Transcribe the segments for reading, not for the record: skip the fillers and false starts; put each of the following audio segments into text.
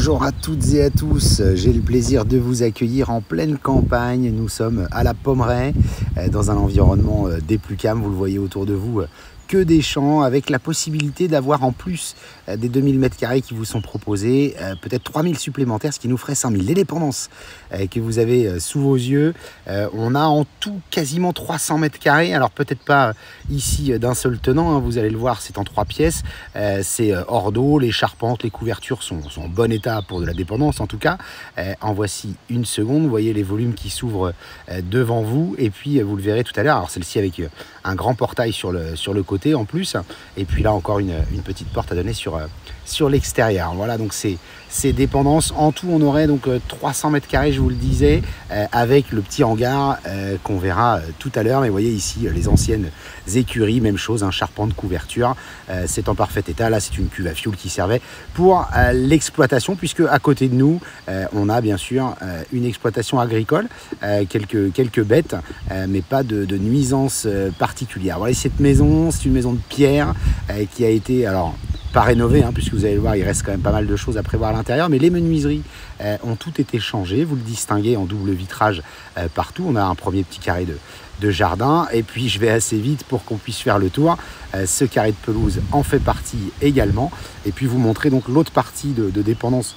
Bonjour à toutes et à tous, j'ai le plaisir de vous accueillir en pleine campagne. Nous sommes à la Pommeraye, dans un environnement des plus calmes, vous le voyez autour de vous, que des champs, avec la possibilité d'avoir en plus des 2000 m² qui vous sont proposés, peut-être 3000 supplémentaires, ce qui nous ferait 5000. Les dépendances que vous avez sous vos yeux, on a en tout quasiment 300 m², alors peut-être pas ici d'un seul tenant, hein, vous allez le voir, c'est en 3 pièces, c'est hors d'eau, les charpentes, les couvertures sont en bon état pour de la dépendance en tout cas. En voici une seconde, vous voyez les volumes qui s'ouvrent devant vous, et puis vous le verrez tout à l'heure, alors celle-ci avec un grand portail sur le côté en plus, et puis là encore une petite porte à donner sur l'extérieur. Voilà, donc ces dépendances en tout, on aurait donc 300 m², je vous le disais, avec le petit hangar qu'on verra tout à l'heure. Mais vous voyez ici les anciennes écuries, même chose, un charpente, couverture, c'est en parfait état. Là c'est une cuve à fioul qui servait pour l'exploitation, puisque à côté de nous on a bien sûr une exploitation agricole, quelques bêtes, mais pas de nuisance particulière. Voilà, cette maison, c'est une maison de pierre qui a été, alors pas rénové, hein, puisque vous allez le voir, il reste quand même pas mal de choses à prévoir à l'intérieur, mais les menuiseries ont toutes été changées. Vous le distinguez en double vitrage partout. On a un premier petit carré de jardin, et puis je vais assez vite pour qu'on puisse faire le tour. Ce carré de pelouse en fait partie également, et puis vous montrer donc l'autre partie de dépendance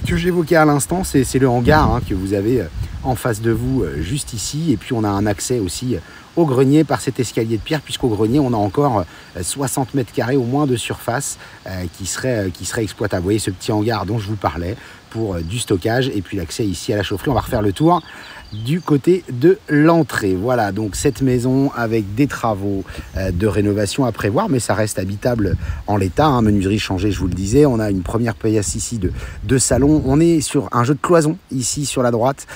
que j'évoquais à l'instant, c'est le hangar, hein, que vous avez en face de vous juste ici, et puis on a un accès aussi au grenier par cet escalier de pierre, puisqu'au grenier on a encore 60 m² au moins de surface qui serait exploitable. Vous voyez ce petit hangar dont je vous parlais pour du stockage, et puis l'accès ici à la chaufferie. On va refaire le tour du côté de l'entrée. Voilà, donc cette maison avec des travaux de rénovation à prévoir, mais ça reste habitable en l'état, hein, menuiserie changée, je vous le disais. On a une première pièce ici de salon. On est sur un jeu de cloison ici sur la droite,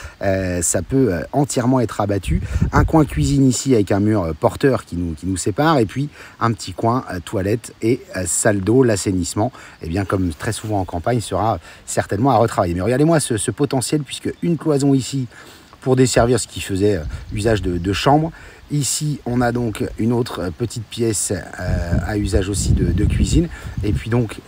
ça peut entièrement être abattu. Un coin cuisine ici avec un mur porteur qui nous sépare, et puis un petit coin toilette et salle d'eau. L'assainissement, et bien comme très souvent en campagne, sera certainement à retravailler. Mais regardez-moi ce potentiel, puisque une cloison ici pour desservir ce qui faisait usage de chambre. Ici, on a donc une autre petite pièce à usage aussi de cuisine. Et puis donc,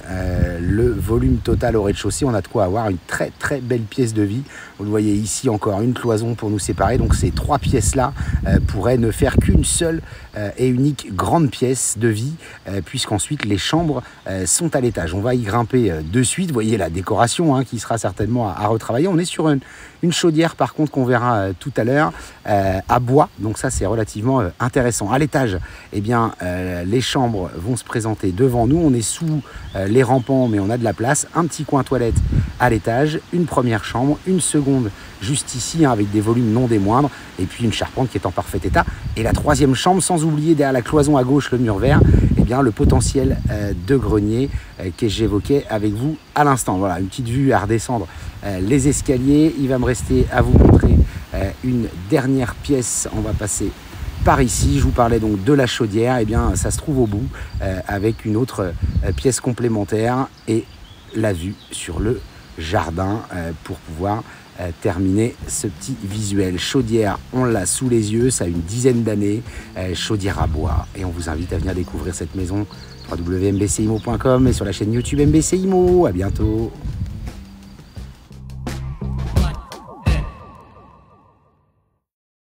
le volume total au rez-de-chaussée, on a de quoi avoir une très très belle pièce de vie. Vous le voyez ici, encore une cloison pour nous séparer. Donc ces 3 pièces-là pourraient ne faire qu'une seule et unique grande pièce de vie, puisqu'ensuite les chambres sont à l'étage. On va y grimper de suite. Vous voyez la décoration, hein, qui sera certainement à retravailler. On est sur une chaudière par contre qu'on verra tout à l'heure à bois. Donc ça, c'est relativement intéressant. À l'étage, eh bien, les chambres vont se présenter devant nous. On est sous les rampants, mais on a de la place. Un petit coin toilette à l'étage, une première chambre, une seconde juste ici, hein, avec des volumes non des moindres, et puis une charpente qui est en parfait état. Et la troisième chambre, sans oublier derrière la cloison à gauche, le mur vert, eh bien, le potentiel de grenier que j'évoquais avec vous à l'instant. Voilà, une petite vue à redescendre les escaliers. Il va me rester à vous montrer une dernière pièce. On va passer par ici. Je vous parlais donc de la chaudière, et bien ça se trouve au bout, avec une autre pièce complémentaire et la vue sur le jardin pour pouvoir terminer ce petit visuel. Chaudière, on l'a sous les yeux, ça a une dizaine d'années, chaudière à bois, et on vous invite à venir découvrir cette maison www.mbcimo.com et sur la chaîne YouTube MBC Imo. À bientôt.